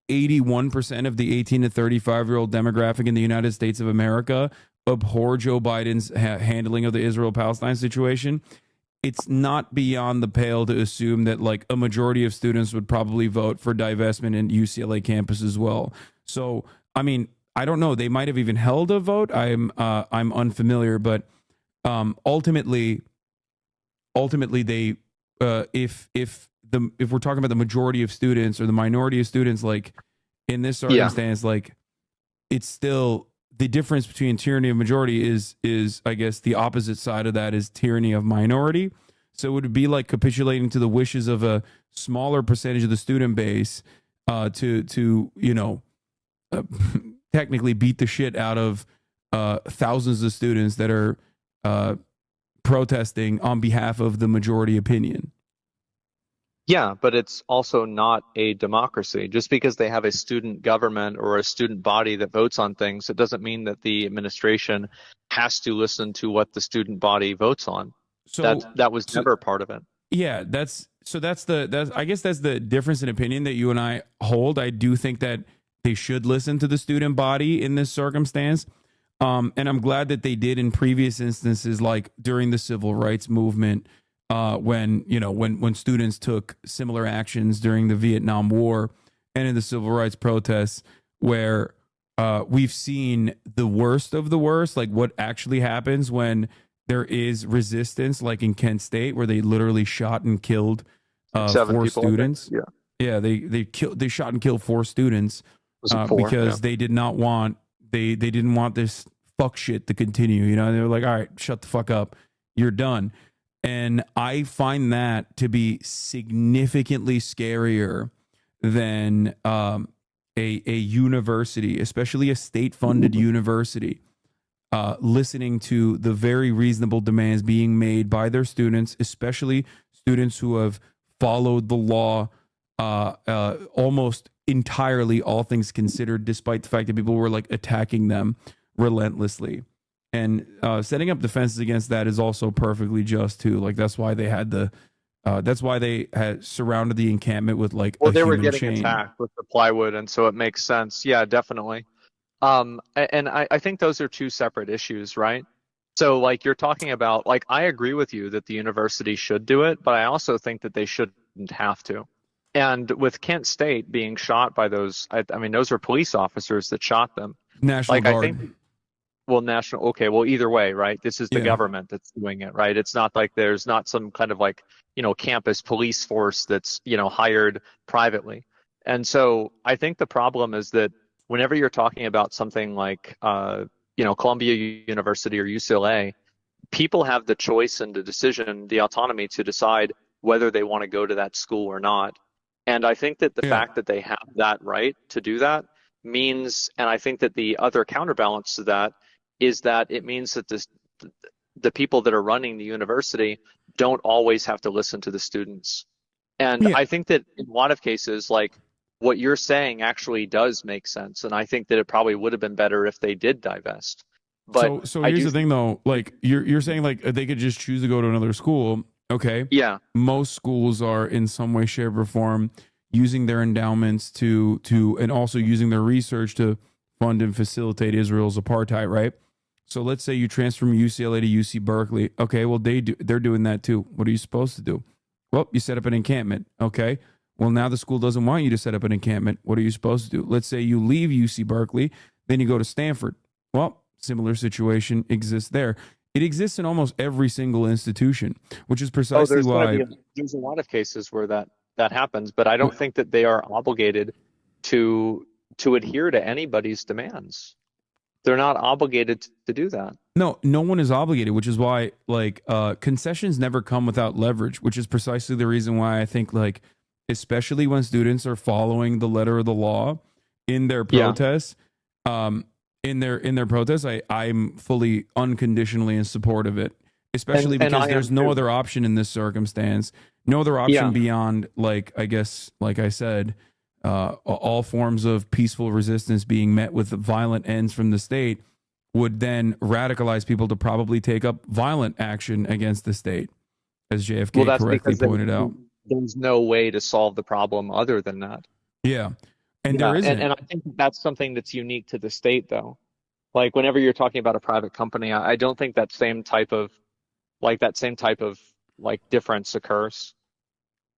81% of the 18 to 35-year-old demographic in the United States of America abhor Joe Biden's handling of the Israel-Palestine situation, it's not beyond the pale to assume that like a majority of students would probably vote for divestment in UCLA campus as well. So, I mean, I don't know. They might have even held a vote. I'm unfamiliar, but ultimately, they if we're talking about the majority of students or the minority of students, like in this circumstance, like it's still the difference between tyranny of majority is I guess the opposite side of that is tyranny of minority. So it would be like capitulating to the wishes of a smaller percentage of the student base to you know technically beat the shit out of thousands of students that are protesting on behalf of the majority opinion. Yeah, but it's also not a democracy. Just because they have a student government or a student body that votes on things, it doesn't mean that the administration has to listen to what the student body votes on. So that was never part of it. Yeah, that's I guess that's the difference in opinion that you and I hold. I do think that they should listen to the student body in this circumstance. And I'm glad that they did in previous instances, like during the civil rights movement, when students took similar actions during the Vietnam War and in the civil rights protests, where we've seen the worst of the worst, like what actually happens when there is resistance, like in Kent State, where they literally shot and killed 4 students. They shot and killed 4 students because they did not want they didn't want this fuck shit to continue. You know, they were like, all right, shut the fuck up, you're done. And I find that to be significantly scarier than a university, especially a state-funded university, listening to the very reasonable demands being made by their students, especially students who have followed the law almost entirely, all things considered, despite the fact that people were like attacking them relentlessly. And setting up defenses against that is also perfectly just too. Like that's why they had surrounded the encampment with like they were getting attacked with the plywood, and so it makes sense. Yeah, definitely. And I think those are 2 separate issues, right? So like you're talking about, like I agree with you that the university should do it, but I also think that they shouldn't have to. And with Kent State being shot by those, I mean, those were police officers that shot them. National Guard. I think. Well, national. Okay. Well, either way, right? This is the government that's doing it, right? It's not like there's not some kind of like, campus police force that's, hired privately. And so I think the problem is that whenever you're talking about something like, Columbia University or UCLA, people have the choice and the decision, the autonomy to decide whether they want to go to that school or not. And I think that the fact that they have that right to do that means, and I think that the other counterbalance to that is that it means that the people that are running the university don't always have to listen to the students. And I think that in a lot of cases, like what you're saying actually does make sense. And I think that it probably would have been better if they did divest. But so here's the thing though, like you're saying like they could just choose to go to another school. Okay. Yeah. Most schools are in some way, shape, or form using their endowments to and also using their research to fund and facilitate Israel's apartheid, right? So let's say you transfer from UCLA to UC Berkeley. Okay, well they're doing that too. What are you supposed to do? Well, you set up an encampment. Okay. Well, now the school doesn't want you to set up an encampment. What are you supposed to do? Let's say you leave UC Berkeley, then you go to Stanford. Well, similar situation exists there. It exists in almost every single institution, which is precisely why there's a lot of cases where that happens, but I don't think that they are obligated to adhere to anybody's demands. They're not obligated to do that. No one is obligated, which is why like concessions never come without leverage, which is precisely the reason why I think like, especially when students are following the letter of the law in their protests, in their protests, I'm fully unconditionally in support of it, especially because there's no other option in this circumstance, no other option beyond like, I guess, like I said, all forms of peaceful resistance being met with violent ends from the state would then radicalize people to probably take up violent action against the state, as JFK correctly pointed out. There's no way to solve the problem other than that. Yeah. and Yeah, there isn't. and I think that's something that's unique to the state, though. Like whenever you're talking about a private company, I don't think that same type of like difference occurs.